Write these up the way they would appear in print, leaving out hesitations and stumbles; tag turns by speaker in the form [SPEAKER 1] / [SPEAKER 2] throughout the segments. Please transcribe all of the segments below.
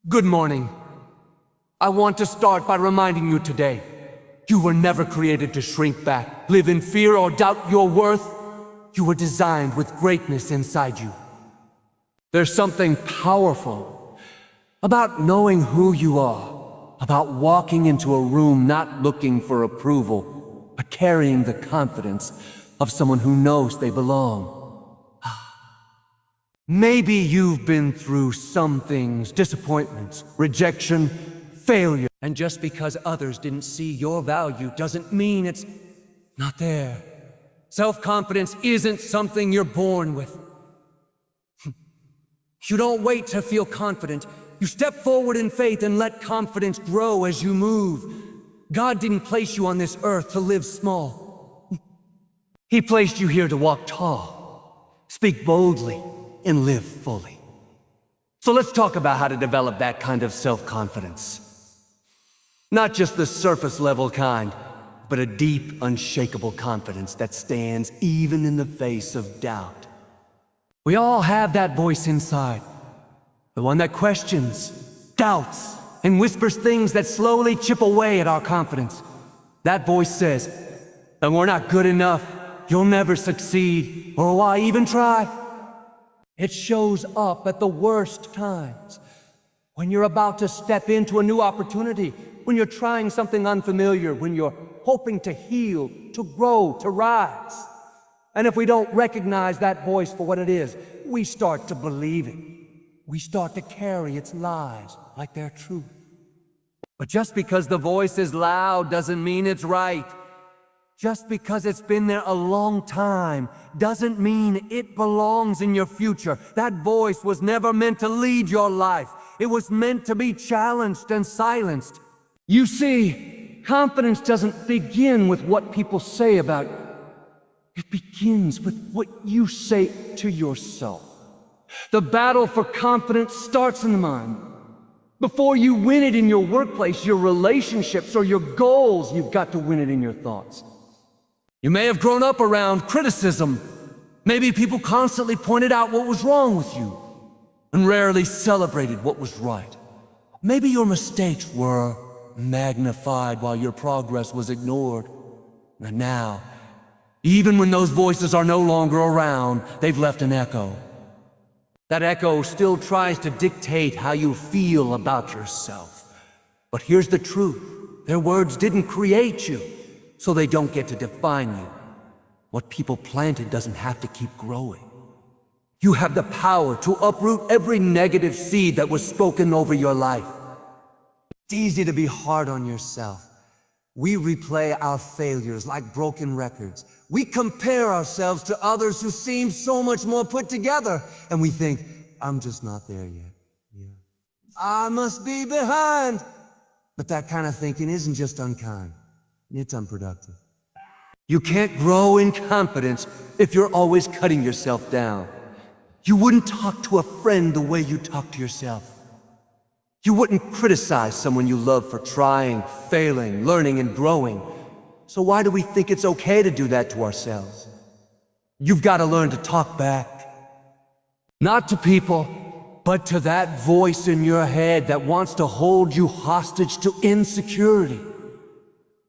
[SPEAKER 1] Good morning. I want to start by reminding you today, you were never created to shrink back, live in fear, or doubt your worth. You were designed with greatness inside you. There's something powerful about knowing who you are, about walking into a room not looking for approval, but carrying the confidence of someone who knows they belong. Maybe you've been through some things, disappointments, rejection, failure. And just because others didn't see your value doesn't mean it's not there. Self-confidence isn't something you're born with. You don't wait to feel confident. You step forward in faith and let confidence grow as you move. God didn't place you on this earth to live small. He placed you here to walk tall, speak boldly, and live fully. So let's talk about how to develop that kind of self-confidence. Not just the surface level kind, but a deep, unshakable confidence that stands even in the face of doubt. We all have that voice inside, the one that questions, doubts, and whispers things that slowly chip away at our confidence. That voice says, "And we're not good enough, you'll never succeed, or why even try?" It shows up at the worst times, when you're about to step into a new opportunity, when you're trying something unfamiliar, when you're hoping to heal, to grow, to rise. And if we don't recognize that voice for what it is, we start to believe it. We start to carry its lies like they're true. But just because the voice is loud doesn't mean it's right. Just because it's been there a long time doesn't mean it belongs in your future. That voice was never meant to lead your life. It was meant to be challenged and silenced. You see, confidence doesn't begin with what people say about you. It begins with what you say to yourself. The battle for confidence starts in the mind. Before you win it in your workplace, your relationships, or your goals, you've got to win it in your thoughts. You may have grown up around criticism. Maybe people constantly pointed out what was wrong with you and rarely celebrated what was right. Maybe your mistakes were magnified while your progress was ignored. And now, even when those voices are no longer around, they've left an echo. That echo still tries to dictate how you feel about yourself. But here's the truth. Their words didn't create you, so they don't get to define you. What people planted doesn't have to keep growing. You have the power to uproot every negative seed that was spoken over your life. It's easy to be hard on yourself. We replay our failures like broken records. We compare ourselves to others who seem so much more put together, and we think, "I'm just not there yet. I must be behind." But that kind of thinking isn't just unkind. It's unproductive. You can't grow in confidence if you're always cutting yourself down. You wouldn't talk to a friend the way you talk to yourself. You wouldn't criticize someone you love for trying, failing, learning, and growing. So why do we think it's okay to do that to ourselves? You've got to learn to talk back. Not to people, but to that voice in your head that wants to hold you hostage to insecurity.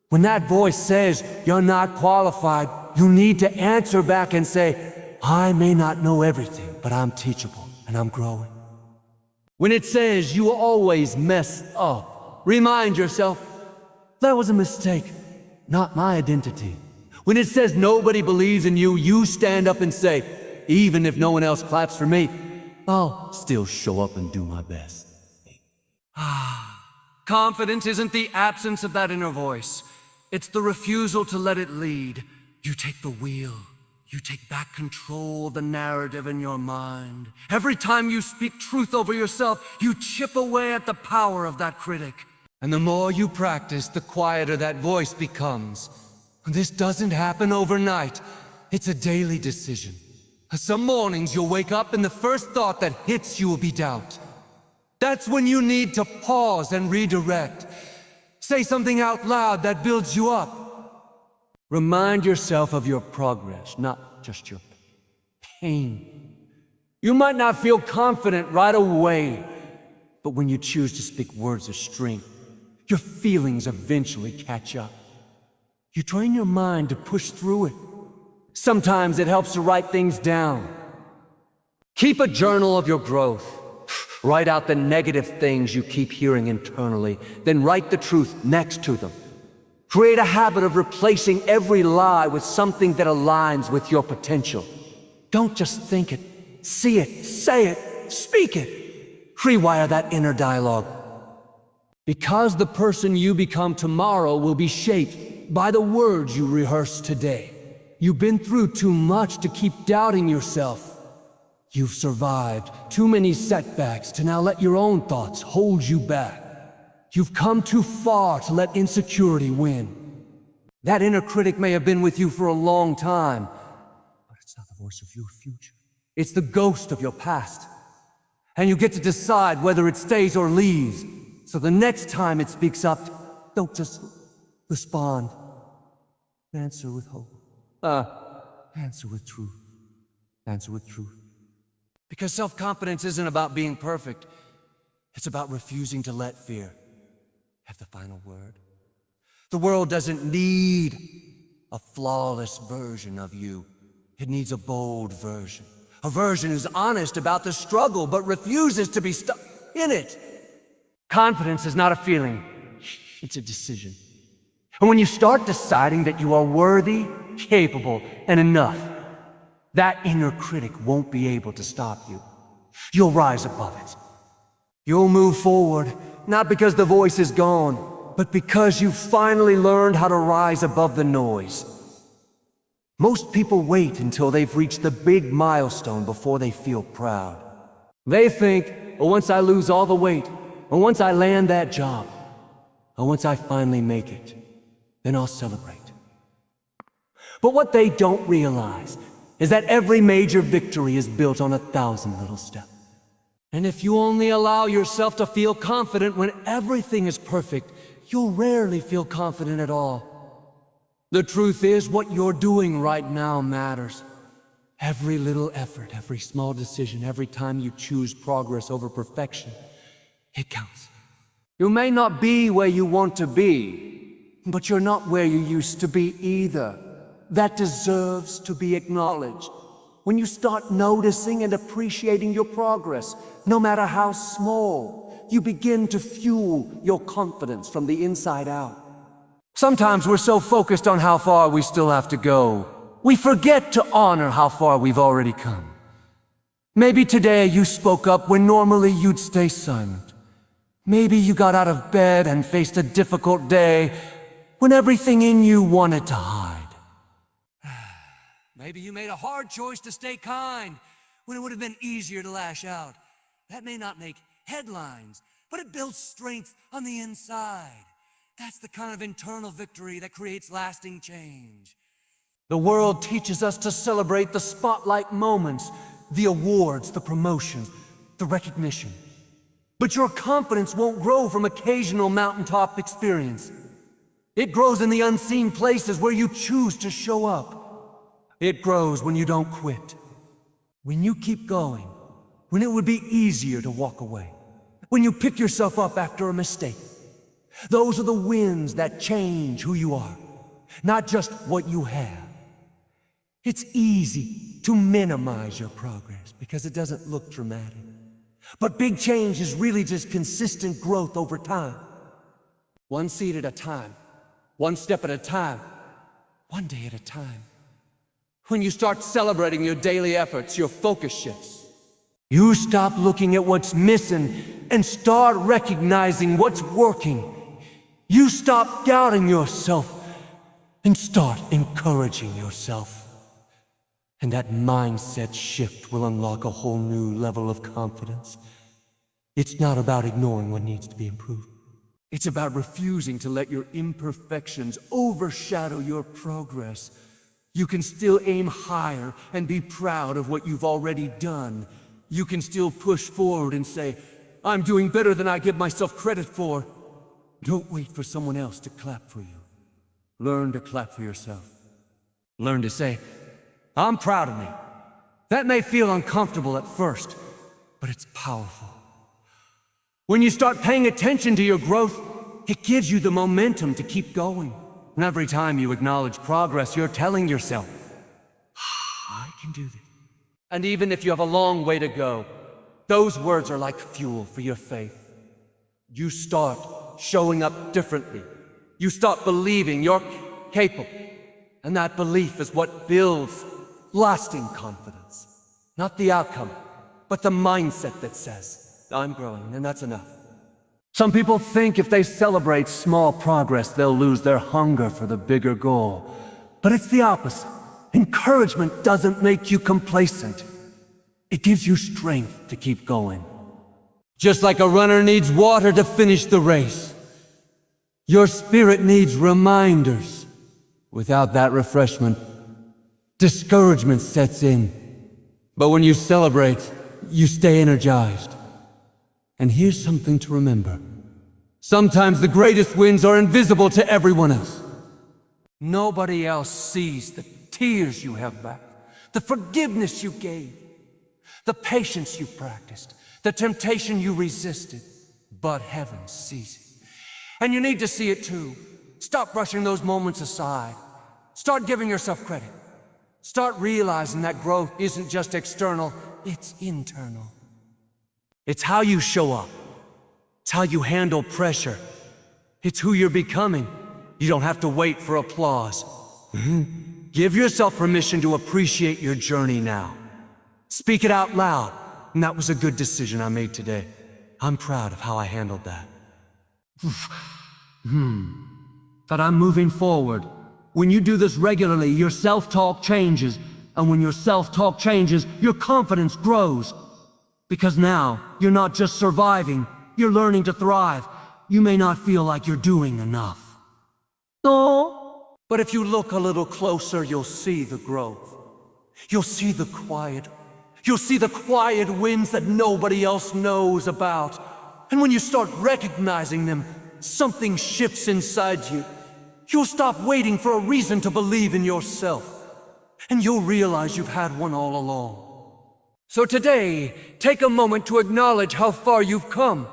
[SPEAKER 1] When that voice says you're not qualified, you need to answer back and say, "I may not know everything, but I'm teachable and I'm growing." When it says you always mess up, remind yourself, "That was a mistake, not my identity." When it says nobody believes in you, you stand up and say, "Even if no one else claps for me, I'll still show up and do my best." Confidence isn't the absence of that inner voice. It's the refusal to let it lead. You take the wheel. You take back control of the narrative in your mind. Every time you speak truth over yourself, you chip away at the power of that critic. And the more you practice, the quieter that voice becomes. And this doesn't happen overnight. It's a daily decision. Some mornings you'll wake up and the first thought that hits you will be doubt. That's when you need to pause and redirect. Say something out loud that builds you up. Remind yourself of your progress, not just your pain. You might not feel confident right away, But when you choose to speak words of strength, your feelings eventually catch up. You train your mind to push through it. Sometimes it helps to write things down. Keep a journal of your growth. Write out the negative things you keep hearing internally, then write the truth next to them. Create a habit of replacing every lie with something that aligns with your potential. Don't just think it, see it, say it, speak it. Rewire that inner dialogue. Because the person you become tomorrow will be shaped by the words you rehearse today. You've been through too much to keep doubting yourself. You've survived too many setbacks to now let your own thoughts hold you back. You've come too far to let insecurity win. That inner critic may have been with you for a long time, but it's not the voice of your future. It's the ghost of your past. And you get to decide whether it stays or leaves. So the next time it speaks up, don't just respond. Answer with hope. Answer with truth. Answer with truth. Because self-confidence isn't about being perfect. It's about refusing to let fear have the final word. The world doesn't need a flawless version of you. It needs a bold version. A version who's honest about the struggle, but refuses to be stuck in it. Confidence is not a feeling. It's a decision. And when you start deciding that you are worthy, capable, and enough, that inner critic won't be able to stop you. You'll rise above it. You'll move forward, not because the voice is gone, but because you've finally learned how to rise above the noise. Most people wait until they've reached the big milestone before they feel proud. They think, oh, once I lose all the weight, or once I land that job, or once I finally make it, then I'll celebrate. But what they don't realize is that every major victory is built on 1,000 little steps. And if you only allow yourself to feel confident when everything is perfect, you'll rarely feel confident at all. The truth is, what you're doing right now matters. Every little effort, every small decision, every time you choose progress over perfection, it counts. You may not be where you want to be, but you're not where you used to be either. That deserves to be acknowledged. When you start noticing and appreciating your progress, no matter how small, you begin to fuel your confidence from the inside out. Sometimes we're so focused on how far we still have to go, we forget to honor how far we've already come. Maybe today you spoke up when normally you'd stay silent. Maybe you got out of bed and faced a difficult day when everything in you wanted to hide. Maybe you made a hard choice to stay kind when it would have been easier to lash out. That may not make headlines, but it builds strength on the inside. That's the kind of internal victory that creates lasting change. The world teaches us to celebrate the spotlight moments, the awards, the promotions, the recognition. But your confidence won't grow from occasional mountaintop experience. It grows in the unseen places where you choose to show up. It grows when you don't quit. When you keep going, when it would be easier to walk away. When you pick yourself up after a mistake. Those are the wins that change who you are, not just what you have. It's easy to minimize your progress because it doesn't look dramatic. But big change is really just consistent growth over time. One seed at a time, one step at a time, one day at a time. When you start celebrating your daily efforts, your focus shifts. You stop looking at what's missing and start recognizing what's working. You stop doubting yourself and start encouraging yourself. And that mindset shift will unlock a whole new level of confidence. It's not about ignoring what needs to be improved. It's about refusing to let your imperfections overshadow your progress. You can still aim higher and be proud of what you've already done. You can still push forward and say, I'm doing better than I give myself credit for. Don't wait for someone else to clap for you. Learn to clap for yourself. Learn to say, I'm proud of me. That may feel uncomfortable at first, but it's powerful. When you start paying attention to your growth, it gives you the momentum to keep going. And every time you acknowledge progress, you're telling yourself, I can do this. And even if you have a long way to go, those words are like fuel for your faith. You start showing up differently. You start believing you're capable. And that belief is what builds lasting confidence. Not the outcome, but the mindset that says, I'm growing, and that's enough. Some people think if they celebrate small progress, they'll lose their hunger for the bigger goal. But it's the opposite. Encouragement doesn't make you complacent. It gives you strength to keep going. Just like a runner needs water to finish the race, your spirit needs reminders. Without that refreshment, discouragement sets in. But when you celebrate, you stay energized. And here's something to remember. Sometimes the greatest wins are invisible to everyone else. Nobody else sees the tears you held back, the forgiveness you gave, the patience you practiced, the temptation you resisted. But heaven sees it. And you need to see it too. Stop brushing those moments aside. Start giving yourself credit. Start realizing that growth isn't just external, it's internal. It's how you show up. It's how you handle pressure. It's who you're becoming. You don't have to wait for applause. Give yourself permission to appreciate your journey now. Speak it out loud. And that was a good decision I made today. I'm proud of how I handled that. But I'm moving forward. When you do this regularly, your self-talk changes. And when your self-talk changes, your confidence grows. Because now, you're not just surviving, you're learning to thrive. You may not feel like you're doing enough. No. But if you look a little closer, you'll see the growth. You'll see the quiet. You'll see the quiet wins that nobody else knows about. And when you start recognizing them, something shifts inside you. You'll stop waiting for a reason to believe in yourself. And you'll realize you've had one all along. So today, take a moment to acknowledge how far you've come.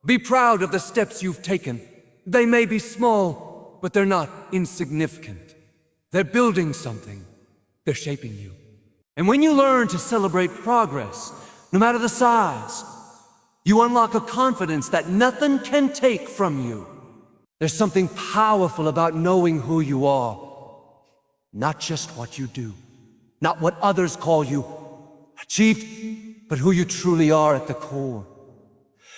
[SPEAKER 1] Be proud of the steps you've taken. They may be small, but they're not insignificant. They're building something. They're shaping you. And when you learn to celebrate progress, no matter the size, you unlock a confidence that nothing can take from you. There's something powerful about knowing who you are. Not just what you do, not what others call you achieved, but who you truly are at the core.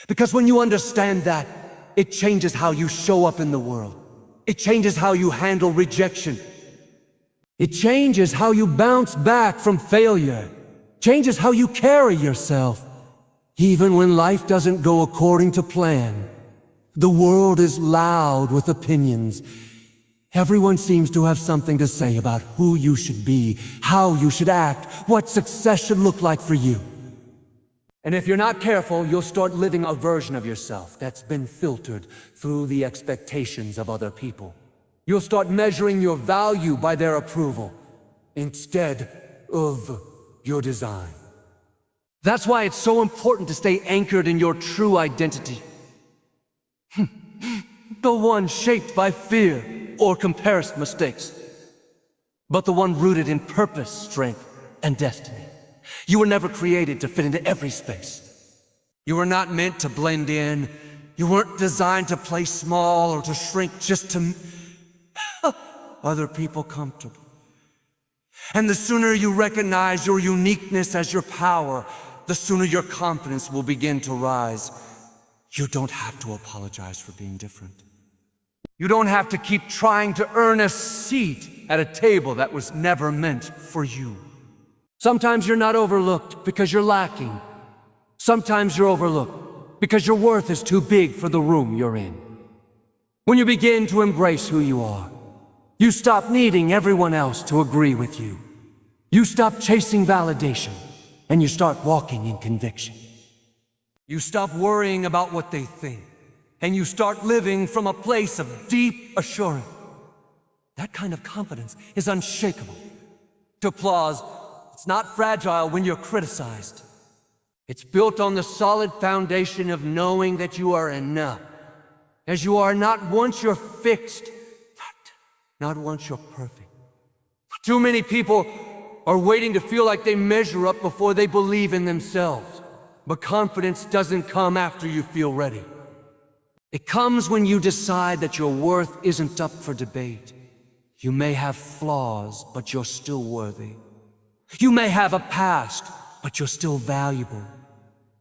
[SPEAKER 1] Because when you understand that, it changes how you show up in the world. It changes how you handle rejection. It changes how you bounce back from failure. Changes how you carry yourself. Even when life doesn't go according to plan. The world is loud with opinions. Everyone seems to have something to say about who you should be, how you should act, what success should look like for you. And if you're not careful, you'll start living a version of yourself that's been filtered through the expectations of other people. You'll start measuring your value by their approval instead of your design. That's why it's so important to stay anchored in your true identity. The one shaped by fear or comparison mistakes, but the one rooted in purpose, strength, and destiny. You were never created to fit into every space. You were not meant to blend in. You weren't designed to play small or to shrink just to other people comfortable. And the sooner you recognize your uniqueness as your power, the sooner your confidence will begin to rise. You don't have to apologize for being different. You don't have to keep trying to earn a seat at a table that was never meant for you. Sometimes you're not overlooked because you're lacking. Sometimes you're overlooked because your worth is too big for the room you're in. When you begin to embrace who you are, you stop needing everyone else to agree with you. You stop chasing validation, and you start walking in conviction. You stop worrying about what they think, and you start living from a place of deep assurance. That kind of confidence is unshakable. To applause, it's not fragile when you're criticized. It's built on the solid foundation of knowing that you are enough. As you are not once you're fixed, not once you're perfect. Too many people are waiting to feel like they measure up before they believe in themselves. But confidence doesn't come after you feel ready. It comes when you decide that your worth isn't up for debate. You may have flaws, but you're still worthy. You may have a past, but you're still valuable.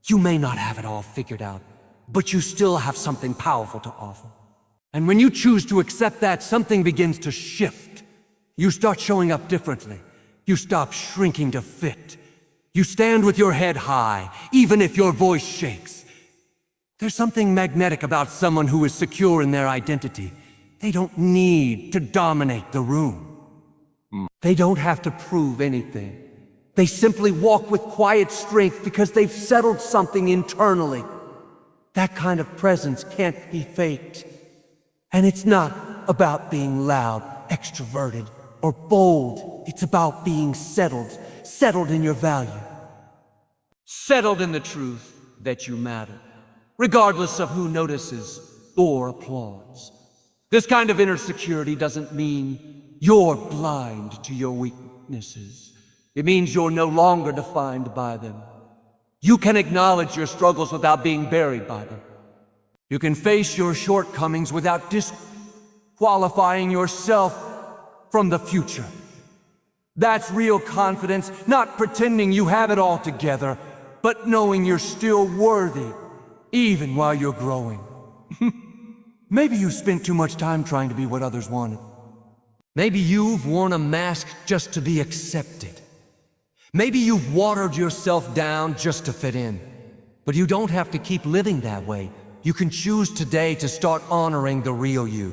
[SPEAKER 1] You may not have it all figured out, but you still have something powerful to offer. And when you choose to accept that, something begins to shift. You start showing up differently. You stop shrinking to fit. You stand with your head high, even if your voice shakes. There's something magnetic about someone who is secure in their identity. They don't need to dominate the room. They don't have to prove anything. They simply walk with quiet strength because they've settled something internally. That kind of presence can't be faked. And it's not about being loud, extroverted, or bold. It's about being settled in your value. Settled in the truth that you matter, regardless of who notices or applauds. This kind of inner security doesn't mean you're blind to your weaknesses. It means you're no longer defined by them. You can acknowledge your struggles without being buried by them. You can face your shortcomings without disqualifying yourself from the future. That's real confidence, not pretending you have it all together, but knowing you're still worthy, even while you're growing. Maybe you spent too much time trying to be what others wanted. Maybe you've worn a mask just to be accepted. Maybe you've watered yourself down just to fit in. But you don't have to keep living that way. You can choose today to start honoring the real you.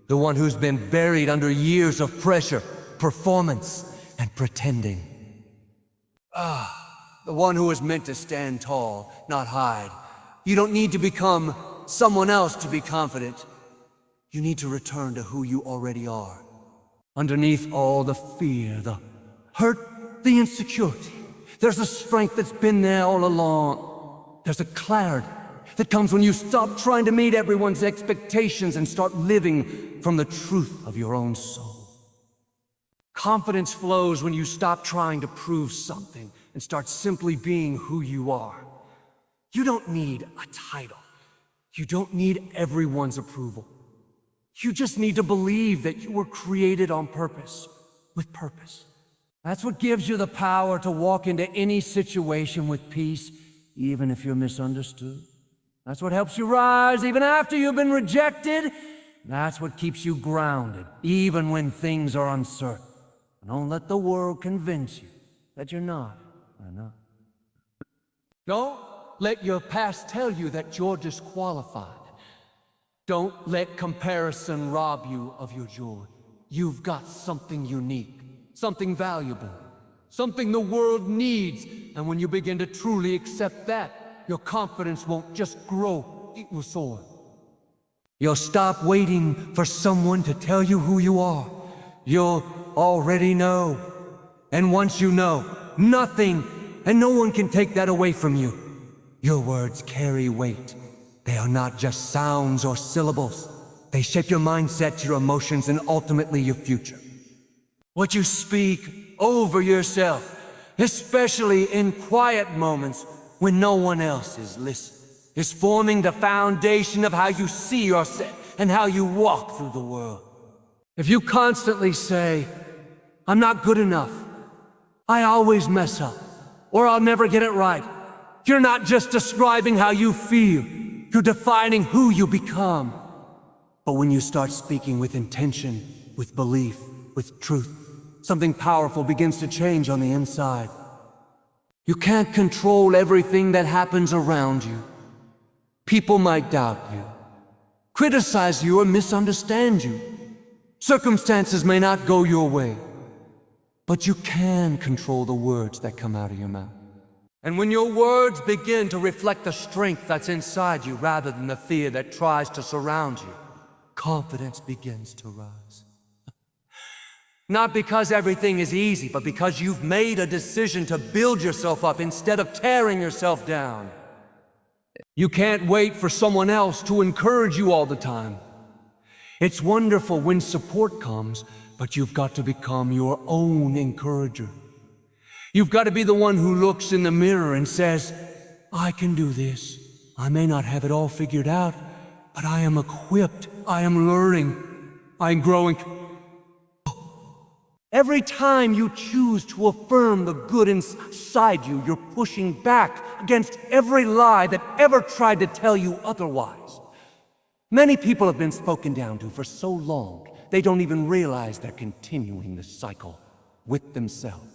[SPEAKER 1] The one who's been buried under years of pressure, performance, and pretending. The one who was meant to stand tall, not hide. You don't need to become someone else to be confident. You need to return to who you already are. Underneath all the fear, the hurt, the insecurity, there's a strength that's been there all along. There's a clarity that comes when you stop trying to meet everyone's expectations and start living from the truth of your own soul. Confidence flows when you stop trying to prove something and start simply being who you are. You don't need a title. You don't need everyone's approval. You just need to believe that you were created on purpose, with purpose. That's what gives you the power to walk into any situation with peace, even if you're misunderstood. That's what helps you rise even after you've been rejected. That's what keeps you grounded, even when things are uncertain. Don't let the world convince you that you're not enough. Don't let your past tell you that you're disqualified. Don't let comparison rob you of your joy. You've got something unique, something valuable, something the world needs. And when you begin to truly accept that, your confidence won't just grow, it will soar. You'll stop waiting for someone to tell you who you are. You'll already know. And once you know, nothing and no one can take that away from you. Your words carry weight. They are not just sounds or syllables. They shape your mindset, your emotions, and ultimately your future. What you speak over yourself, especially in quiet moments when no one else is listening, is forming the foundation of how you see yourself and how you walk through the world. If you constantly say, "I'm not good enough, I always mess up, or I'll never get it right," you're not just describing how you feel, you're defining who you become. But when you start speaking with intention, with belief, with truth, something powerful begins to change on the inside. You can't control everything that happens around you. People might doubt you, criticize you, or misunderstand you. Circumstances may not go your way, but you can control the words that come out of your mouth. And when your words begin to reflect the strength that's inside you rather than the fear that tries to surround you, confidence begins to rise. Not because everything is easy, but because you've made a decision to build yourself up instead of tearing yourself down. You can't wait for someone else to encourage you all the time. It's wonderful when support comes, but you've got to become your own encourager. You've got to be the one who looks in the mirror and says, I can do this. I may not have it all figured out, but I am equipped. I am learning. I'm growing. Every time you choose to affirm the good inside you, you're pushing back against every lie that ever tried to tell you otherwise. Many people have been spoken down to for so long, they don't even realize they're continuing the cycle with themselves.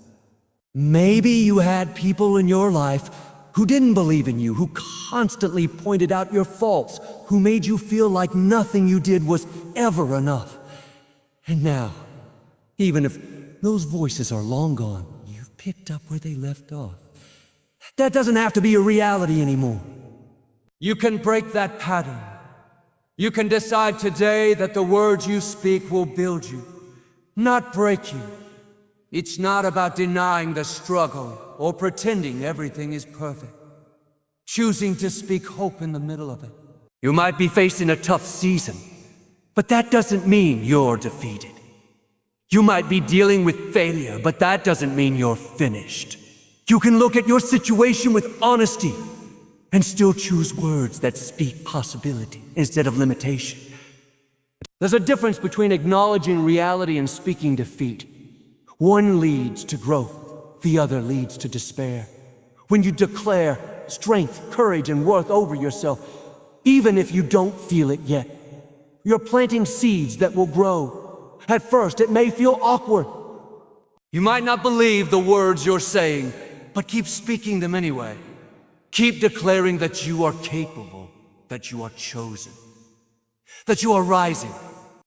[SPEAKER 1] Maybe you had people in your life who didn't believe in you, who constantly pointed out your faults, who made you feel like nothing you did was ever enough. And now, even if those voices are long gone, you've picked up where they left off. That doesn't have to be a reality anymore. You can break that pattern. You can decide today that the words you speak will build you, not break you. It's not about denying the struggle or pretending everything is perfect. Choosing to speak hope in the middle of it. You might be facing a tough season, but that doesn't mean you're defeated. You might be dealing with failure, but that doesn't mean you're finished. You can look at your situation with honesty and still choose words that speak possibility instead of limitation. There's a difference between acknowledging reality and speaking defeat. One leads to growth, the other leads to despair. When you declare strength, courage, and worth over yourself, even if you don't feel it yet, you're planting seeds that will grow. At first, it may feel awkward. You might not believe the words you're saying, but keep speaking them anyway. Keep declaring that you are capable, that you are chosen, that you are rising.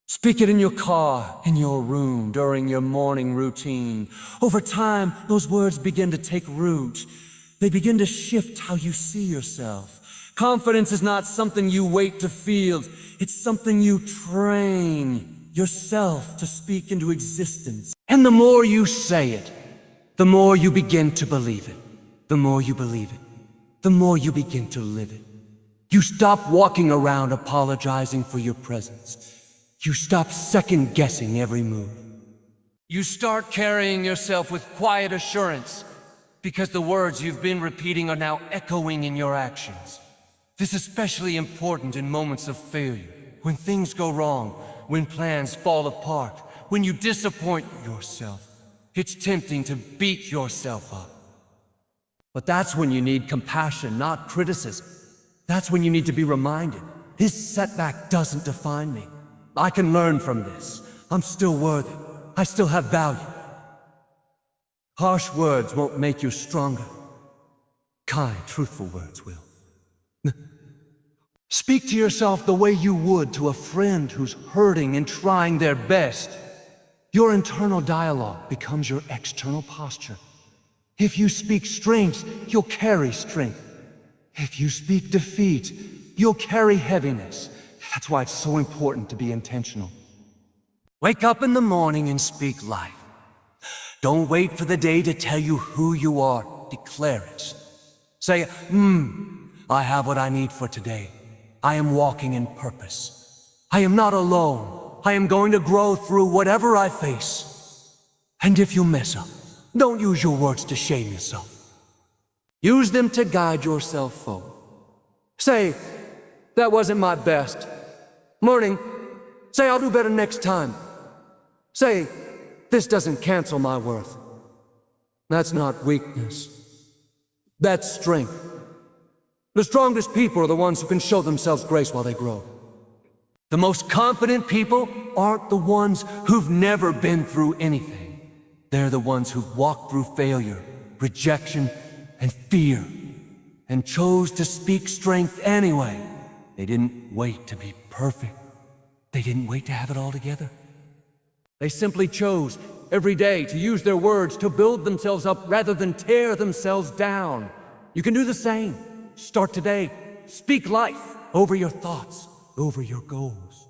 [SPEAKER 1] Speak it in your car, in your room, during your morning routine. Over time, those words begin to take root. They begin to shift how you see yourself. Confidence is not something you wait to feel. It's something you train yourself to speak into existence. And the more you say it, the more you begin to believe it. The more you believe it, the more you begin to live it. You stop walking around apologizing for your presence. You stop second-guessing every move. You start carrying yourself with quiet assurance because the words you've been repeating are now echoing in your actions. This is especially important in moments of failure, when things go wrong, when plans fall apart, when you disappoint yourself. It's tempting to beat yourself up. But that's when you need compassion, not criticism. That's when you need to be reminded, this setback doesn't define me. I can learn from this. I'm still worthy. I still have value. Harsh words won't make you stronger. Kind, truthful words will. Speak to yourself the way you would to a friend who's hurting and trying their best. Your internal dialogue becomes your external posture. If you speak strength, you'll carry strength. If you speak defeat, you'll carry heaviness. That's why it's so important to be intentional. Wake up in the morning and speak life. Don't wait for the day to tell you who you are. Declare it. Say, I have what I need for today. I am walking in purpose. I am not alone. I am going to grow through whatever I face. And if you mess up, don't use your words to shame yourself. Use them to guide yourself forward. Say, that wasn't my best. Morning, say I'll do better next time. Say, this doesn't cancel my worth. That's not weakness. That's strength. The strongest people are the ones who can show themselves grace while they grow. The most confident people aren't the ones who've never been through anything. They're the ones who've walked through failure, rejection, and fear, and chose to speak strength anyway. They didn't wait to be perfect. They didn't wait to have it all together. They simply chose every day to use their words to build themselves up rather than tear themselves down. You can do the same. Start today. Speak life over your thoughts, over your goals,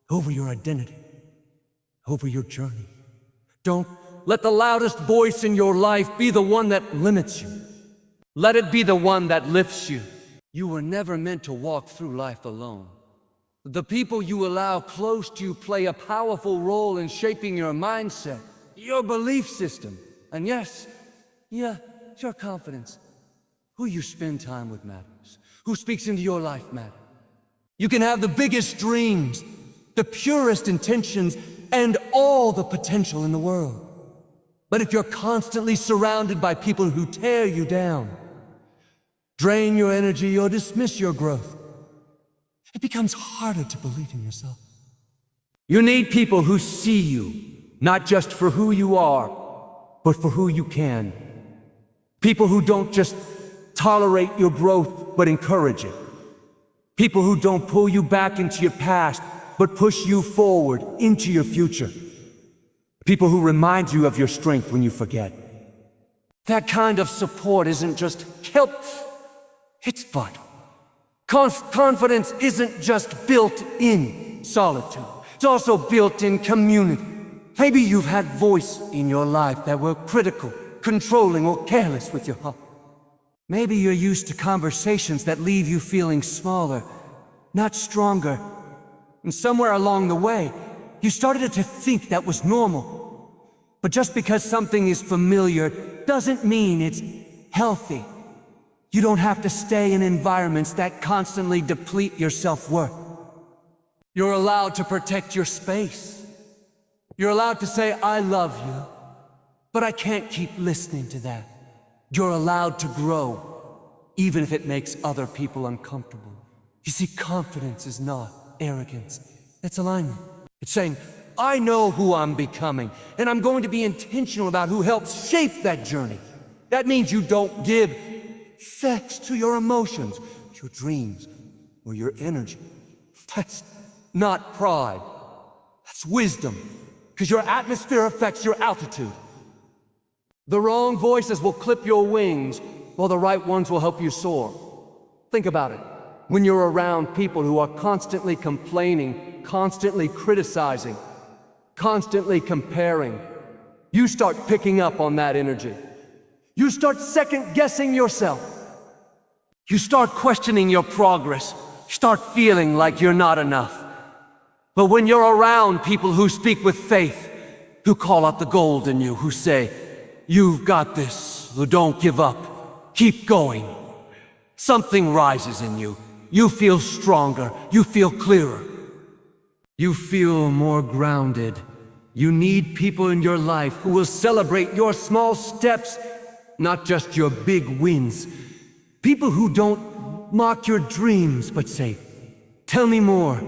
[SPEAKER 1] over your identity, over your journey. Don't let the loudest voice in your life be the one that limits you. Let it be the one that lifts you. You were never meant to walk through life alone. The people you allow close to you play a powerful role in shaping your mindset, your belief system, and yes, your confidence. Who you spend time with matters. Who speaks into your life matters. You can have the biggest dreams, the purest intentions, and all the potential in the world. But if you're constantly surrounded by people who tear you down, drain your energy, or dismiss your growth, it becomes harder to believe in yourself. You need people who see you, not just for who you are, but for who you can. People who don't just tolerate your growth, but encourage it. People who don't pull you back into your past, but push you forward into your future. People who remind you of your strength when you forget. That kind of support isn't just help, it's vital. Confidence isn't just built in solitude, it's also built in community. Maybe you've had voices in your life that were critical, controlling, or careless with your heart. Maybe you're used to conversations that leave you feeling smaller, not stronger. And somewhere along the way, you started to think that was normal. But just because something is familiar doesn't mean it's healthy. You don't have to stay in environments that constantly deplete your self-worth. You're allowed to protect your space. You're allowed to say, I love you, but I can't keep listening to that. You're allowed to grow, even if it makes other people uncomfortable. You see, confidence is not arrogance. It's alignment. It's saying, I know who I'm becoming, and I'm going to be intentional about who helps shape that journey. That means you don't give sex to your emotions, your dreams, or your energy. That's not pride. That's wisdom, because your atmosphere affects your altitude. The wrong voices will clip your wings, while the right ones will help you soar. Think about it. When you're around people who are constantly complaining, constantly criticizing, constantly comparing, you start picking up on that energy. You start second-guessing yourself. You start questioning your progress. You start feeling like you're not enough. But when you're around people who speak with faith, who call out the gold in you, who say, you've got this, so don't give up, keep going, something rises in you. You feel stronger, you feel clearer, you feel more grounded. You need people in your life who will celebrate your small steps, not just your big wins. People who don't mock your dreams, but say, tell me more.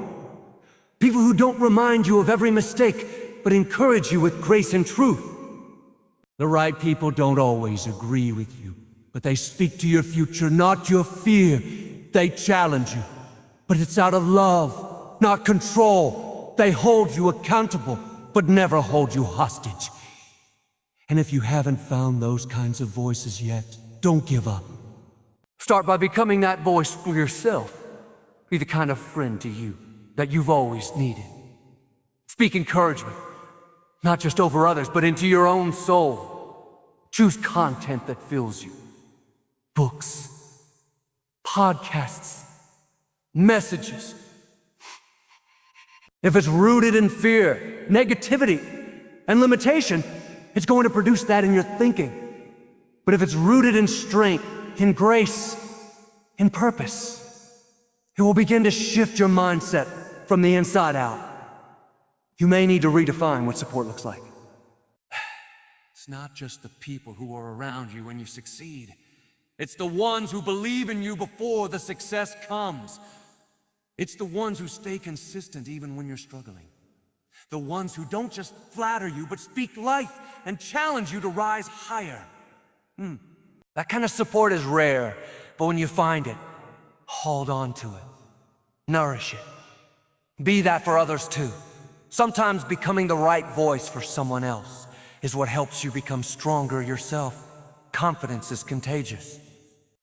[SPEAKER 1] People who don't remind you of every mistake, but encourage you with grace and truth. The right people don't always agree with you, but they speak to your future, not your fear. They challenge you, but it's out of love, not control. They hold you accountable, but never hold you hostage. And if you haven't found those kinds of voices yet, don't give up. Start by becoming that voice for yourself. Be the kind of friend to you that you've always needed. Speak encouragement, not just over others, but into your own soul. Choose content that fills you. Books, podcasts, messages. If it's rooted in fear, negativity, and limitation, it's going to produce that in your thinking. But if it's rooted in strength, in grace, in purpose, it will begin to shift your mindset from the inside out. You may need to redefine what support looks like. It's not just the people who are around you when you succeed. It's the ones who believe in you before the success comes. It's the ones who stay consistent even when you're struggling. The ones who don't just flatter you, but speak life and challenge you to rise higher. That kind of support is rare, but when you find it, hold on to it. Nourish it. Be that for others too. Sometimes becoming the right voice for someone else is what helps you become stronger yourself. Confidence is contagious.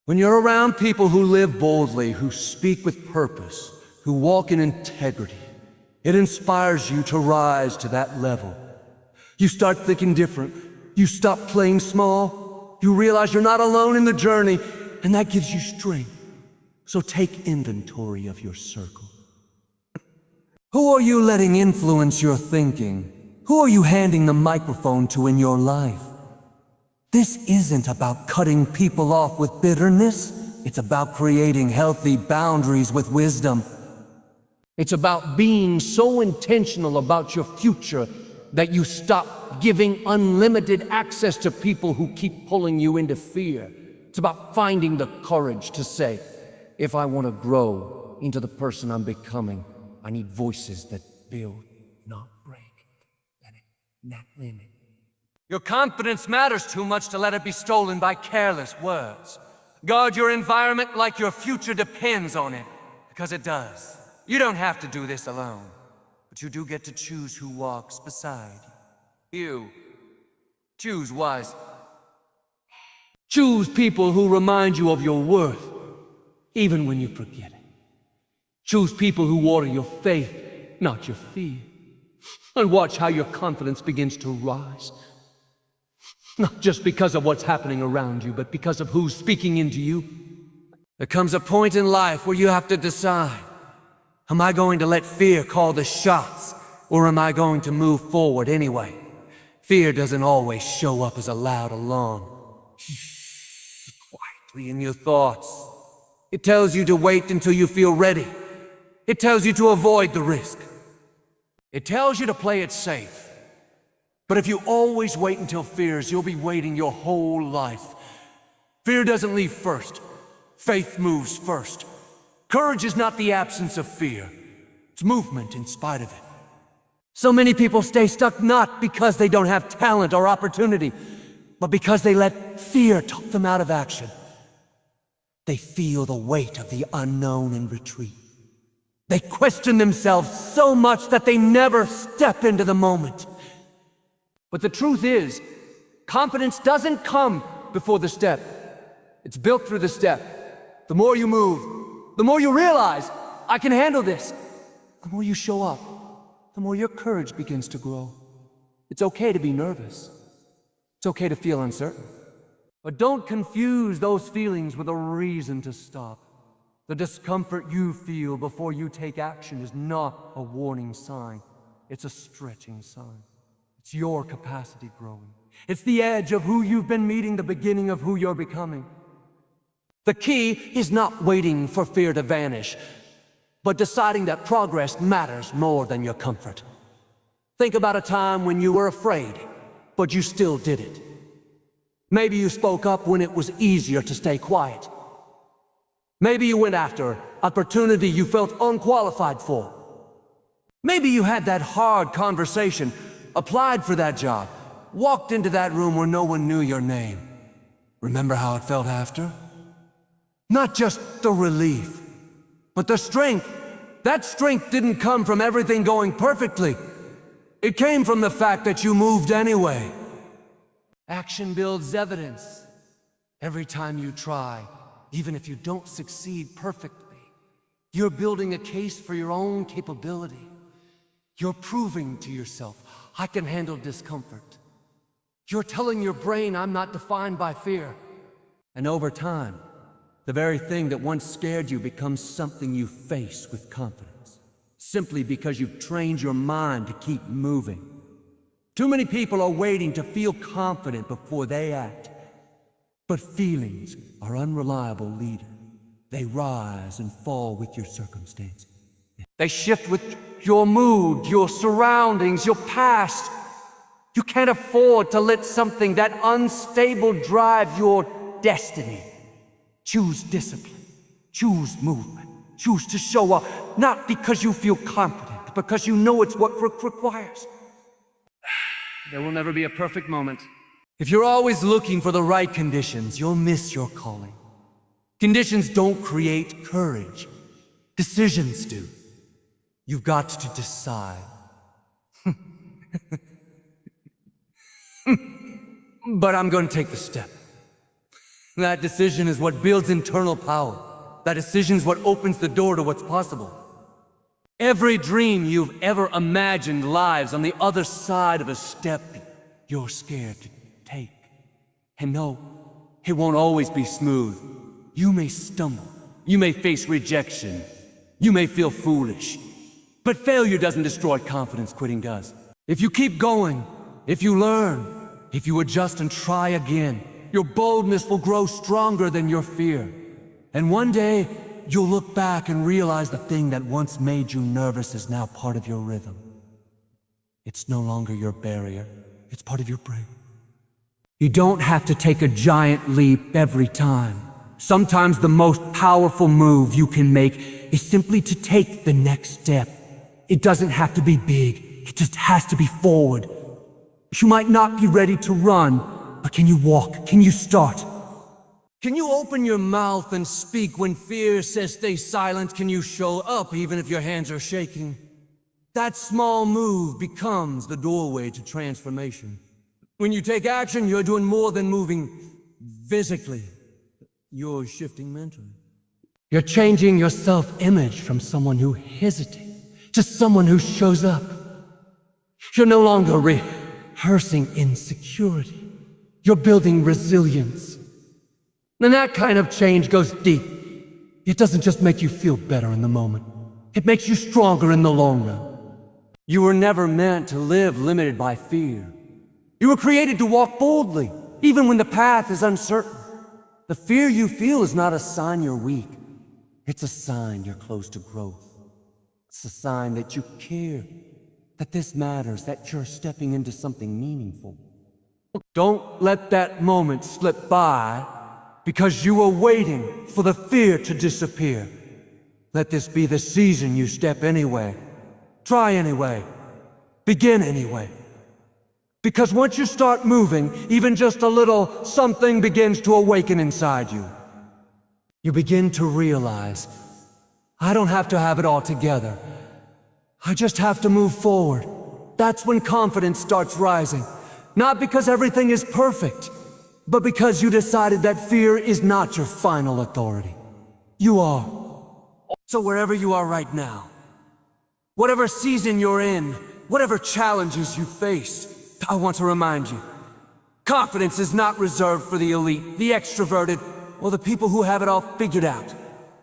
[SPEAKER 1] When you're around people who live boldly, who speak with purpose, who walk in integrity, it inspires you to rise to that level. You start thinking different. You stop playing small. You realize you're not alone in the journey, and that gives you strength. So take inventory of your circle. Who are you letting influence your thinking? Who are you handing the microphone to in your life? This isn't about cutting people off with bitterness. It's about creating healthy boundaries with wisdom. It's about being so intentional about your future that you stop giving unlimited access to people who keep pulling you into fear. It's about finding the courage to say, if I want to grow into the person I'm becoming, I need voices that build, not break. Let it not limit. Your confidence matters too much to let it be stolen by careless words. Guard your environment like your future depends on it, because it does. You don't have to do this alone, but you do get to choose who walks beside you. Choose wisely. Choose people who remind you of your worth, even when you forget it. Choose people who water your faith, not your fear. And watch how your confidence begins to rise. Not just because of what's happening around you, but because of who's speaking into you. There comes a point in life where you have to decide, am I going to let fear call the shots, or am I going to move forward anyway? Fear doesn't always show up as a loud alarm. Quietly in your thoughts. It tells you to wait until you feel ready. It tells you to avoid the risk. It tells you to play it safe. But if you always wait until fears, you'll be waiting your whole life. Fear doesn't leave first. Faith moves first. Courage is not the absence of fear. It's movement in spite of it. So many people stay stuck not because they don't have talent or opportunity, but because they let fear talk them out of action. They feel the weight of the unknown and retreat. They question themselves so much that they never step into the moment. But the truth is, confidence doesn't come before the step. It's built through the step. The more you move, the more you realize, I can handle this. The more you show up, the more your courage begins to grow. It's okay to be nervous. It's okay to feel uncertain. But don't confuse those feelings with a reason to stop. The discomfort you feel before you take action is not a warning sign. It's a stretching sign. It's your capacity growing. It's the edge of who you've been meeting, the beginning of who you're becoming. The key is not waiting for fear to vanish, but deciding that progress matters more than your comfort. Think about a time when you were afraid, but you still did it. Maybe you spoke up when it was easier to stay quiet. Maybe you went after an opportunity you felt unqualified for. Maybe you had that hard conversation, applied for that job, walked into that room where no one knew your name. Remember how it felt after? Not just the relief, but the strength. That strength didn't come from everything going perfectly. It came from the fact that you moved anyway. Action builds evidence. Every time you try, even if you don't succeed perfectly, you're building a case for your own capability. You're proving to yourself, I can handle discomfort. You're telling your brain, I'm not defined by fear. And over time, the very thing that once scared you becomes something you face with confidence, simply because you've trained your mind to keep moving. Too many people are waiting to feel confident before they act. But feelings are unreliable leaders. They rise and fall with your circumstances. They shift with your mood, your surroundings, your past. You can't afford to let something that unstable drive your destiny. Choose discipline. Choose movement. Choose to show up, not because you feel confident, but because you know it's what requires. There will never be a perfect moment. If you're always looking for the right conditions, you'll miss your calling. Conditions don't create courage. Decisions do. You've got to decide. But I'm going to take the step. That decision is what builds internal power. That decision is what opens the door to what's possible. Every dream you've ever imagined lies on the other side of a step you're scared to take. And no, it won't always be smooth. You may stumble. You may face rejection. You may feel foolish. But failure doesn't destroy confidence, quitting does. If you keep going, if you learn, if you adjust and try again, your boldness will grow stronger than your fear. And one day, you'll look back and realize the thing that once made you nervous is now part of your rhythm. It's no longer your barrier. It's part of your brain. You don't have to take a giant leap every time. Sometimes the most powerful move you can make is simply to take the next step. It doesn't have to be big. It just has to be forward. You might not be ready to run, but can you walk? Can you start? Can you open your mouth and speak when fear says stay silent? Can you show up even if your hands are shaking? That small move becomes the doorway to transformation. When you take action, you're doing more than moving physically. You're shifting mentally. You're changing your self-image from someone who hesitates to someone who shows up. You're no longer rehearsing insecurity. You're building resilience. And that kind of change goes deep. It doesn't just make you feel better in the moment. It makes you stronger in the long run. You were never meant to live limited by fear. You were created to walk boldly, even when the path is uncertain. The fear you feel is not a sign you're weak. It's a sign you're close to growth. It's a sign that you care, that this matters, that you're stepping into something meaningful. Don't let that moment slip by because you were waiting for the fear to disappear. Let this be the season you step anyway. Try anyway. Begin anyway. Because once you start moving, even just a little something begins to awaken inside you. You begin to realize, I don't have to have it all together. I just have to move forward. That's when confidence starts rising. Not because everything is perfect, but because you decided that fear is not your final authority. You are. So wherever you are right now, whatever season you're in, whatever challenges you face, I want to remind you, confidence is not reserved for the elite, the extroverted, or the people who have it all figured out.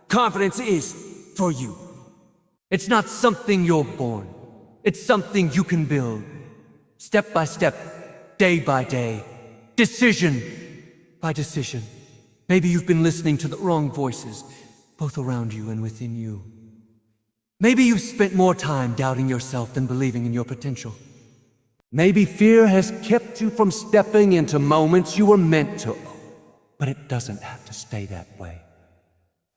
[SPEAKER 1] Confidence is for you. It's not something you're born. It's something you can build. Step by step, day by day, decision by decision. Maybe you've been listening to the wrong voices, both around you and within you. Maybe you've spent more time doubting yourself than believing in your potential. Maybe fear has kept you from stepping into moments you were meant to, but it doesn't have to stay that way.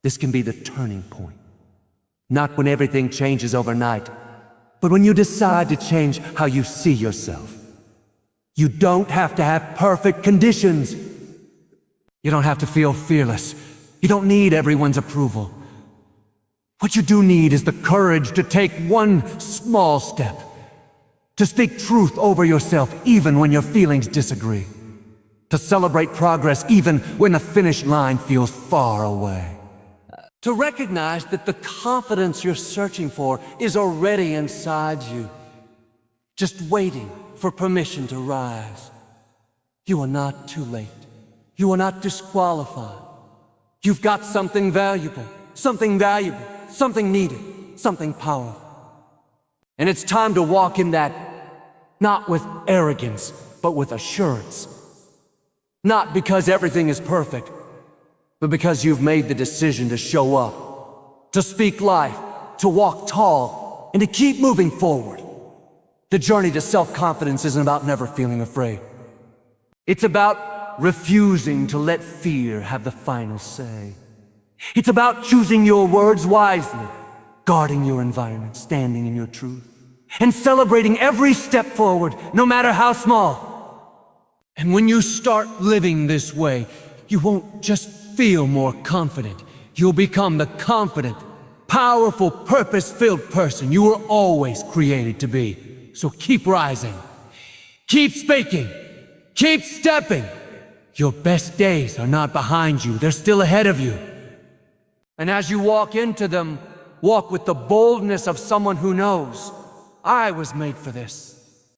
[SPEAKER 1] This can be the turning point. Not when everything changes overnight, but when you decide to change how you see yourself. You don't have to have perfect conditions. You don't have to feel fearless. You don't need everyone's approval. What you do need is the courage to take one small step, to speak truth over yourself even when your feelings disagree, to celebrate progress even when the finish line feels far away, to recognize that the confidence you're searching for is already inside you, just waiting for permission to rise. You are not too late. You are not disqualified. You've got something valuable, something needed, something powerful. And it's time to walk in that, not with arrogance, but with assurance. Not because everything is perfect, but because you've made the decision to show up, to speak life, to walk tall, and to keep moving forward. The journey to self-confidence isn't about never feeling afraid. It's about refusing to let fear have the final say. It's about choosing your words wisely, guarding your environment, standing in your truth, and celebrating every step forward, no matter how small. And when you start living this way, you won't just feel more confident. You'll become the confident, powerful, purpose-filled person you were always created to be. So keep rising, keep speaking, keep stepping. Your best days are not behind you, they're still ahead of you. And as you walk into them, walk with the boldness of someone who knows, I was made for this.